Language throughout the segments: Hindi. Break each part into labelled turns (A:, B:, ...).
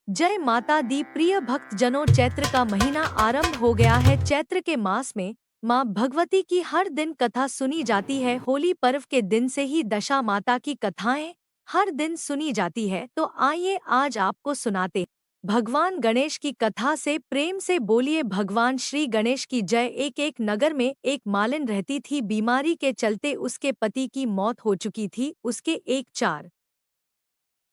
A: जय माता दी प्रिय भक्त जनों, चैत्र का महीना आरंभ हो गया है। चैत्र के मास में माँ भगवती की हर दिन कथा सुनी जाती है। होली पर्व के दिन से ही दशा माता की कथाएं हर दिन सुनी जाती है। तो आइए आज आपको सुनाते हैं भगवान गणेश की कथा। से प्रेम से बोलिए भगवान श्री गणेश की जय। एक नगर में एक मालिन रहती थी। बीमारी के चलते उसके पति की मौत हो चुकी थी। उसके एक 4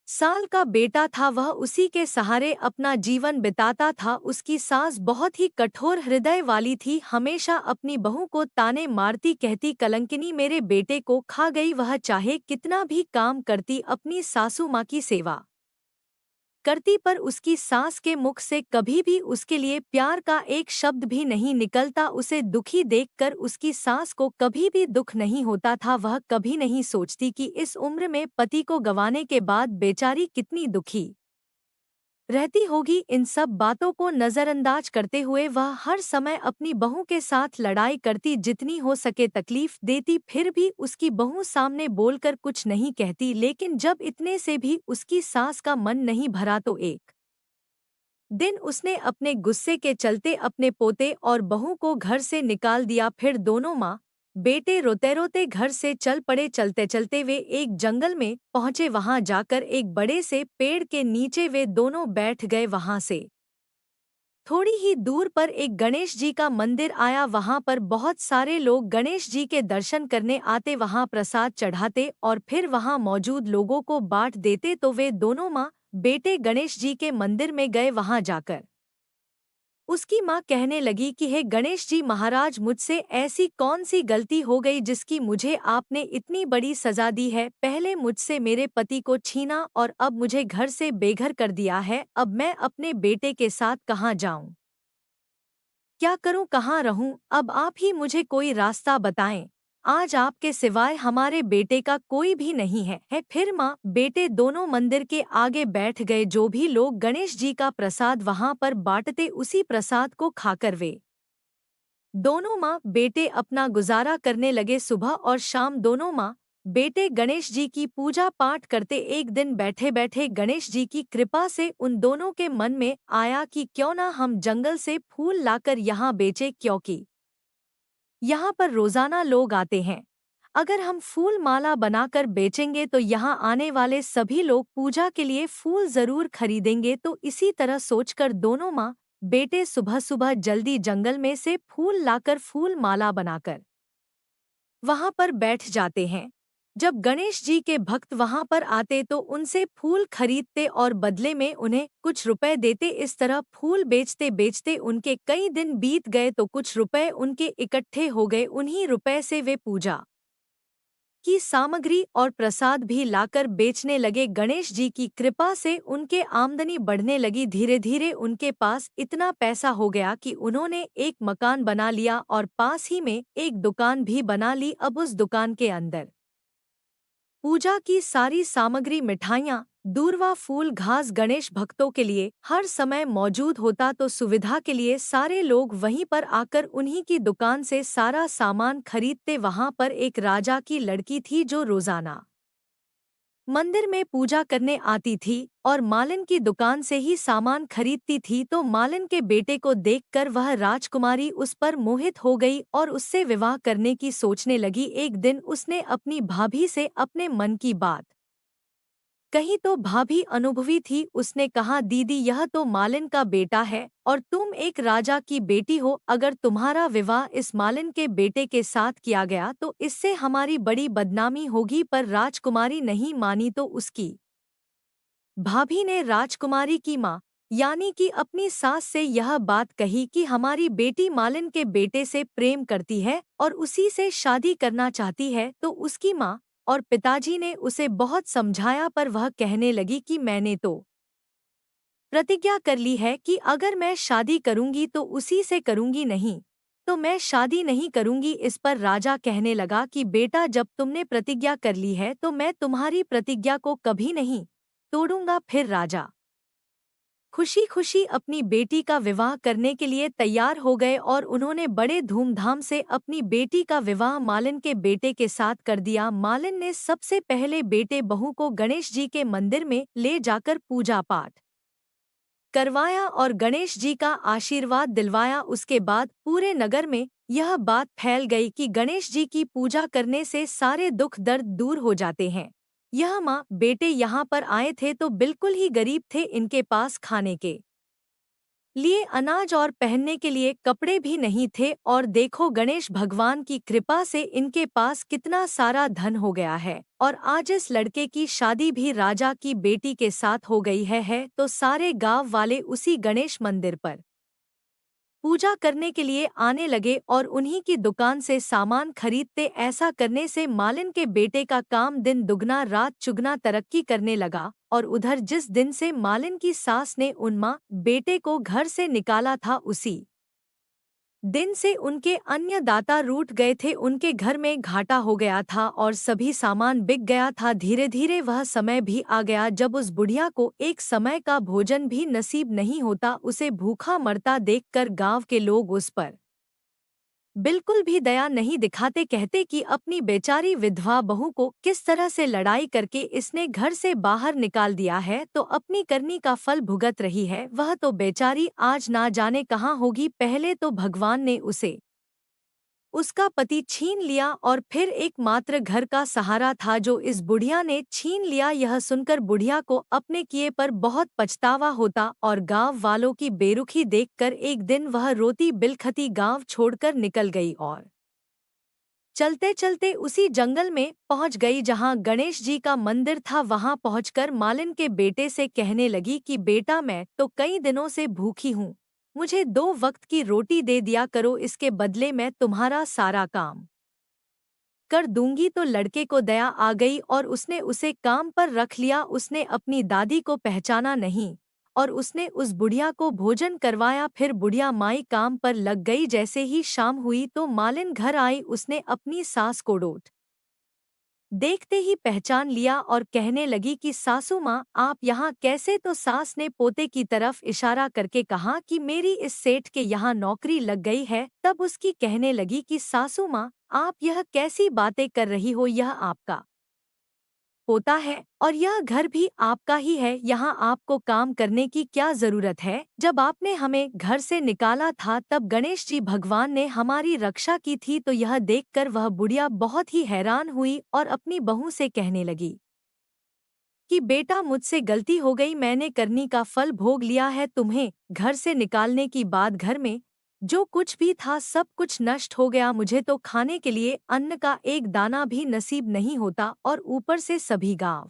A: साल का बेटा था। वह उसी के सहारे अपना जीवन बिताता था। उसकी सास बहुत ही कठोर हृदय वाली थी। हमेशा अपनी बहू को ताने मारती, कहती कलंकिनी मेरे बेटे को खा गई। वह चाहे कितना भी काम करती, अपनी सासू माँ की सेवा करती, पर उसकी सास के मुख से कभी भी उसके लिए प्यार का एक शब्द भी नहीं निकलता। उसे दुखी देखकर उसकी सास को कभी भी दुख नहीं होता था। वह कभी नहीं सोचती कि इस उम्र में पति को गंवाने के बाद बेचारी कितनी दुखी रहती होगी। इन सब बातों को नज़रअंदाज करते हुए वह हर समय अपनी बहू के साथ लड़ाई करती, जितनी हो सके तकलीफ देती। फिर भी उसकी बहू सामने बोलकर कुछ नहीं कहती। लेकिन जब इतने से भी उसकी सास का मन नहीं भरा तो एक दिन उसने अपने गुस्से के चलते अपने पोते और बहू को घर से निकाल दिया। फिर दोनों माँ बेटे रोते रोते घर से चल पड़े। चलते चलते वे एक जंगल में पहुंचे। वहां जाकर एक बड़े से पेड़ के नीचे वे दोनों बैठ गए। वहां से थोड़ी ही दूर पर एक गणेश जी का मंदिर आया। वहां पर बहुत सारे लोग गणेश जी के दर्शन करने आते, वहां प्रसाद चढ़ाते और फिर वहां मौजूद लोगों को बांट देते। तो वे दोनों माँ बेटे गणेश जी के मंदिर में गए। वहां जाकर उसकी माँ कहने लगी कि हे गणेश जी महाराज, मुझसे ऐसी कौन सी गलती हो गई जिसकी मुझे आपने इतनी बड़ी सजा दी है। पहले मुझसे मेरे पति को छीना और अब मुझे घर से बेघर कर दिया है। अब मैं अपने बेटे के साथ कहाँ जाऊं, क्या करूं, कहाँ रहूं? अब आप ही मुझे कोई रास्ता बताएं। आज आपके सिवाय हमारे बेटे का कोई भी नहीं है। फिर माँ बेटे दोनों मंदिर के आगे बैठ गए। जो भी लोग गणेश जी का प्रसाद वहां पर बांटते, उसी प्रसाद को खाकर वे दोनों माँ बेटे अपना गुजारा करने लगे। सुबह और शाम दोनों माँ बेटे गणेश जी की पूजा पाठ करते। एक दिन बैठे बैठे गणेश जी की कृपा से उन दोनों के मन में आया कि क्यों ना हम जंगल से फूल लाकर यहाँ बेचे, क्योंकि यहाँ पर रोजाना लोग आते हैं। अगर हम फूल माला बनाकर बेचेंगे तो यहाँ आने वाले सभी लोग पूजा के लिए फूल जरूर खरीदेंगे। तो इसी तरह सोचकर दोनों माँ बेटे सुबह सुबह जल्दी जंगल में से फूल लाकर फूल माला बनाकर वहां पर बैठ जाते हैं। जब गणेश जी के भक्त वहां पर आते तो उनसे फूल खरीदते और बदले में उन्हें कुछ रुपए देते। इस तरह फूल बेचते बेचते उनके कई दिन बीत गए तो कुछ रुपए उनके इकट्ठे हो गए। उन्हीं रुपए से वे पूजा की सामग्री और प्रसाद भी लाकर बेचने लगे। गणेश जी की कृपा से उनके आमदनी बढ़ने लगी। धीरे धीरे उनके पास इतना पैसा हो गया कि उन्होंने एक मकान बना लिया और पास ही में एक दुकान भी बना ली। अब उस दुकान के अंदर पूजा की सारी सामग्री, मिठाइयाँ, दूर्वा, फूल, घास गणेश भक्तों के लिए हर समय मौजूद होता। तो सुविधा के लिए सारे लोग वहीं पर आकर उन्हीं की दुकान से सारा सामान खरीदते। वहां पर एक राजा की लड़की थी जो रोजाना मंदिर में पूजा करने आती थी और मालिन की दुकान से ही सामान खरीदती थी। तो मालिन के बेटे को देखकर वह राजकुमारी उस पर मोहित हो गई और उससे विवाह करने की सोचने लगी। एक दिन उसने अपनी भाभी से अपने मन की बात कही तो भाभी अनुभवी थी। उसने कहा, दीदी यह तो मालिन का बेटा है और तुम एक राजा की बेटी हो। अगर तुम्हारा विवाह इस मालिन के बेटे के साथ किया गया तो इससे हमारी बड़ी बदनामी होगी। पर राजकुमारी नहीं मानी तो उसकी भाभी ने राजकुमारी की माँ यानी कि अपनी सास से यह बात कही कि हमारी बेटी मालिन के बेटे से प्रेम करती है और उसी से शादी करना चाहती है। तो उसकी माँ और पिताजी ने उसे बहुत समझाया, पर वह कहने लगी कि मैंने तो प्रतिज्ञा कर ली है कि अगर मैं शादी करूंगी तो उसी से करूंगी, नहीं तो मैं शादी नहीं करूंगी। इस पर राजा कहने लगा कि बेटा, जब तुमने प्रतिज्ञा कर ली है तो मैं तुम्हारी प्रतिज्ञा को कभी नहीं तोड़ूंगा। फिर राजा खुशी खुशी अपनी बेटी का विवाह करने के लिए तैयार हो गए और उन्होंने बड़े धूमधाम से अपनी बेटी का विवाह मालिन के बेटे के साथ कर दिया। मालिन ने सबसे पहले बेटे बहू को गणेश जी के मंदिर में ले जाकर पूजा पाठ करवाया और गणेश जी का आशीर्वाद दिलवाया। उसके बाद पूरे नगर में यह बात फैल गई कि गणेश जी की पूजा करने से सारे दुख दर्द दूर हो जाते हैं। यह माँ बेटे यहाँ पर आए थे तो बिल्कुल ही गरीब थे, इनके पास खाने के लिए अनाज और पहनने के लिए कपड़े भी नहीं थे, और देखो गणेश भगवान की कृपा से इनके पास कितना सारा धन हो गया है। और आज इस लड़के की शादी भी राजा की बेटी के साथ हो गई है तो सारे गांव वाले उसी गणेश मंदिर पर पूजा करने के लिए आने लगे और उन्हीं की दुकान से सामान खरीदते। ऐसा करने से मालिन के बेटे का काम दिन दुगना रात चुगना तरक्की करने लगा। और उधर जिस दिन से मालिन की सास ने उन माँ बेटे को घर से निकाला था, उसी दिन से उनके अन्य दाता रूठ गए थे। उनके घर में घाटा हो गया था और सभी सामान बिक गया था। धीरे धीरे वह समय भी आ गया जब उस बुढ़िया को एक समय का भोजन भी नसीब नहीं होता। उसे भूखा मरता देखकर गांव के लोग उस पर बिल्कुल भी दया नहीं दिखाते, कहते कि अपनी बेचारी विधवा बहू को किस तरह से लड़ाई करके इसने घर से बाहर निकाल दिया है तो अपनी करनी का फल भुगत रही है। वह तो बेचारी आज ना जाने कहाँ होगी। पहले तो भगवान ने उसे उसका पति छीन लिया और फिर एकमात्र घर का सहारा था जो इस बुढ़िया ने छीन लिया। यह सुनकर बुढ़िया को अपने किए पर बहुत पछतावा होता और गांव वालों की बेरुखी देखकर एक दिन वह रोती बिलखती गांव छोड़कर निकल गई और चलते चलते उसी जंगल में पहुंच गई जहां गणेश जी का मंदिर था। वहां पहुंचकर मालिन के बेटे से कहने लगी कि बेटा, मैं तो कई दिनों से भूखी हूँ, मुझे 2 वक्त की रोटी दे दिया करो, इसके बदले मैं तुम्हारा सारा काम कर दूंगी। तो लड़के को दया आ गई और उसने उसे काम पर रख लिया। उसने अपनी दादी को पहचाना नहीं और उसने उस बुढ़िया को भोजन करवाया। फिर बुढ़िया माई काम पर लग गई। जैसे ही शाम हुई तो मालिन घर आई। उसने अपनी सास को डोट देखते ही पहचान लिया और कहने लगी कि सासू माँ, आप यहाँ कैसे? तो सास ने पोते की तरफ इशारा करके कहा कि मेरी इस सेठ के यहाँ नौकरी लग गई है। तब उसकी कहने लगी कि सासू माँ, आप यह कैसी बातें कर रही हो? यह आपका पोता है और यह घर भी आपका ही है, यहाँ आपको काम करने की क्या जरूरत है? जब आपने हमें घर से निकाला था तब गणेश जी भगवान ने हमारी रक्षा की थी। तो यह देखकर वह बुढ़िया बहुत ही हैरान हुई और अपनी बहू से कहने लगी कि बेटा, मुझसे गलती हो गई, मैंने करनी का फल भोग लिया है। तुम्हें घर से निकालने की बाद घर में जो कुछ भी था सब कुछ नष्ट हो गया। मुझे तो खाने के लिए अन्न का एक दाना भी नसीब नहीं होता और ऊपर से सभी गांव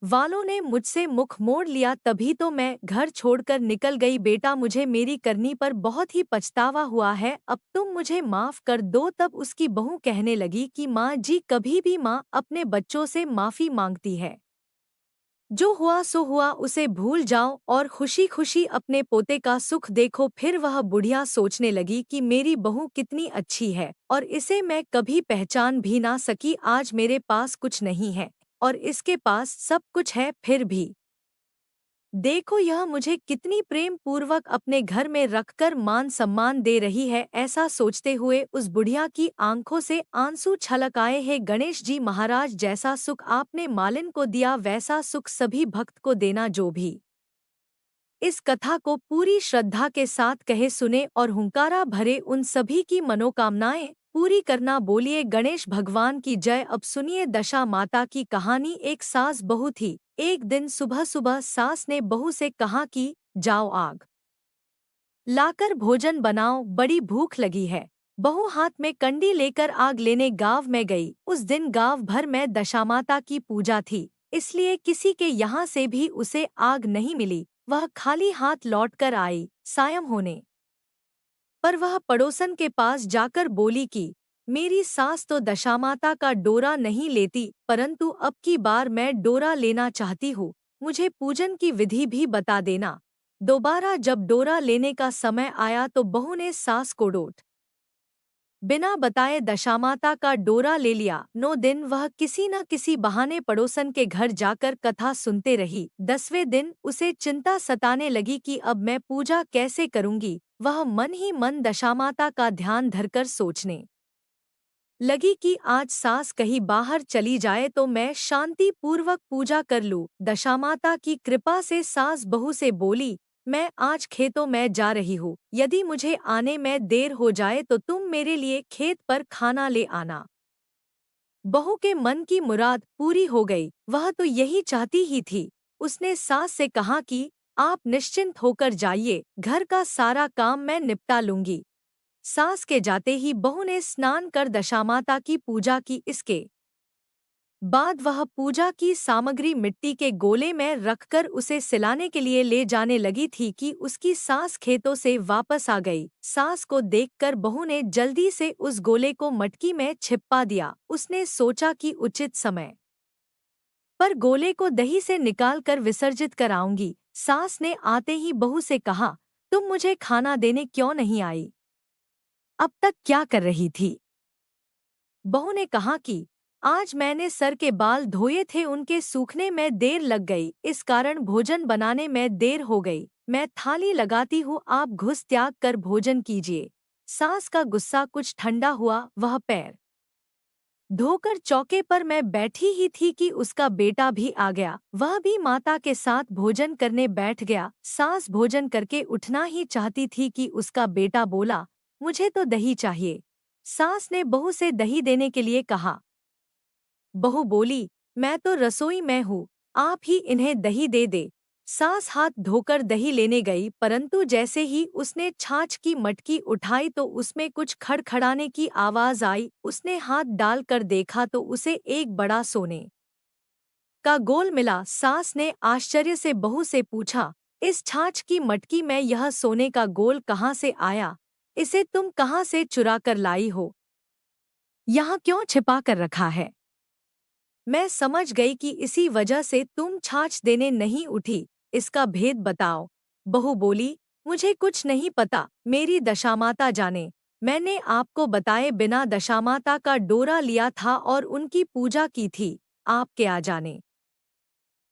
A: वालों ने मुझसे मुख मोड़ लिया। तभी तो मैं घर छोड़कर निकल गई। बेटा, मुझे मेरी करनी पर बहुत ही पछतावा हुआ है, अब तुम मुझे माफ कर दो। तब उसकी बहू कहने लगी कि माँ जी, कभी भी माँ अपने बच्चों से माफी मांगती है, जो हुआ सो हुआ, उसे भूल जाओ और खुशी खुशी अपने पोते का सुख देखो। फिर वह बुढ़िया सोचने लगी कि मेरी बहू कितनी अच्छी है और इसे मैं कभी पहचान भी ना सकी। आज मेरे पास कुछ नहीं है और इसके पास सब कुछ है, फिर भी देखो यह मुझे कितनी प्रेम पूर्वक अपने घर में रखकर मान सम्मान दे रही है। ऐसा सोचते हुए उस बुढ़िया की आंखों से आंसू छलक आए। हे गणेश जी महाराज, जैसा सुख आपने मालिन को दिया वैसा सुख सभी भक्त को देना, जो भी इस कथा को पूरी श्रद्धा के साथ कहे सुने और हुंकारा भरे उन सभी की मनोकामनाएं पूरी करना। बोलिए गणेश भगवान की जय। अब सुनिए दशा माता की कहानी। एक सास बहू थी। एक दिन सुबह सुबह सास ने बहू से कहा कि जाओ आग लाकर भोजन बनाओ, बड़ी भूख लगी है। बहू हाथ में कंडी लेकर आग लेने गांव में गई। उस दिन गांव भर में दशामाता की पूजा थी, इसलिए किसी के यहाँ से भी उसे आग नहीं मिली। वह खाली हाथ लौटकर आई। सायं होने पर वह पड़ोसन के पास जाकर बोली कि मेरी सास तो दशामाता का डोरा नहीं लेती, परंतु अब की बार मैं डोरा लेना चाहती हूँ, मुझे पूजन की विधि भी बता देना। दोबारा जब डोरा लेने का समय आया तो बहू ने सास को डोट बिना बताए दशामाता का डोरा ले लिया। 9 दिन वह किसी न किसी बहाने पड़ोसन के घर जाकर कथा सुनते रही। 10वें दिन उसे चिंता सताने लगी कि अब मैं पूजा कैसे करूंगी। वह मन ही मन दशामाता का ध्यान धरकर सोचने लगी कि आज सास कहीं बाहर चली जाए तो मैं शांति पूर्वक पूजा कर लूं। दशामाता की कृपा से सास बहू से बोली, मैं आज खेतों में जा रही हूँ, यदि मुझे आने में देर हो जाए तो तुम मेरे लिए खेत पर खाना ले आना। बहू के मन की मुराद पूरी हो गई, वह तो यही चाहती ही थी। उसने सास से कहा कि आप निश्चिंत होकर जाइए, घर का सारा काम मैं निपटा लूंगी। सास के जाते ही बहू ने स्नान कर दशामाता की पूजा की। इसके बाद वह पूजा की सामग्री मिट्टी के गोले में रखकर उसे सिलाने के लिए ले जाने लगी थी कि उसकी सास खेतों से वापस आ गई। सास को देखकर बहू ने जल्दी से उस गोले को मटकी में छिपा दिया। उसने सोचा कि उचित समय पर गोले को दही से निकाल कर विसर्जित कर आऊंगी। सास ने आते ही बहू से कहा, तुम मुझे खाना देने क्यों नहीं आई? अब तक क्या कर रही थी? बहू ने कहा कि आज मैंने सर के बाल धोए थे, उनके सूखने में देर लग गई, इस कारण भोजन बनाने में देर हो गई। मैं थाली लगाती हूँ, आप घुस त्याग कर भोजन कीजिए। सास का गुस्सा कुछ ठंडा हुआ। वह पैर धोकर चौके पर मैं बैठी ही थी कि उसका बेटा भी आ गया। वह भी माता के साथ भोजन करने बैठ गया। सास भोजन करके उठना ही चाहती थी कि उसका बेटा बोला, मुझे तो दही चाहिए। सास ने बहू से दही देने के लिए कहा। बहू बोली, मैं तो रसोई में हूँ, आप ही इन्हें दही दे दे। सास हाथ धोकर दही लेने गई, परंतु जैसे ही उसने छाछ की मटकी उठाई तो उसमें कुछ खड़खड़ाने की आवाज आई। उसने हाथ डालकर देखा तो उसे एक बड़ा सोने का गोल मिला। सास ने आश्चर्य से बहू से पूछा, इस छाछ की मटकी में यह सोने का गोल कहाँ से आया? इसे तुम कहाँ से चुरा कर लाई हो? यहाँ क्यों छिपा कर रखा है? मैं समझ गई कि इसी वजह से तुम छाछ देने नहीं उठी, इसका भेद बताओ। बहू बोली, मुझे कुछ नहीं पता, मेरी दशामाता जाने। मैंने आपको बताए बिना दशामाता का डोरा लिया था और उनकी पूजा की थी। आपके आ जाने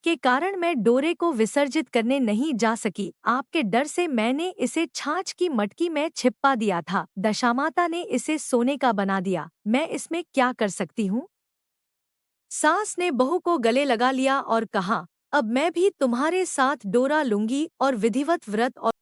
A: के कारण मैं डोरे को विसर्जित करने नहीं जा सकी। आपके डर से मैंने इसे छाछ की मटकी में छिपा दिया था। दशामाता ने इसे सोने का बना दिया, मैं इसमें क्या कर सकती हूँ? सास ने बहू को गले लगा लिया और कहा, अब मैं भी तुम्हारे साथ डोरा लूंगी और विधिवत व्रत और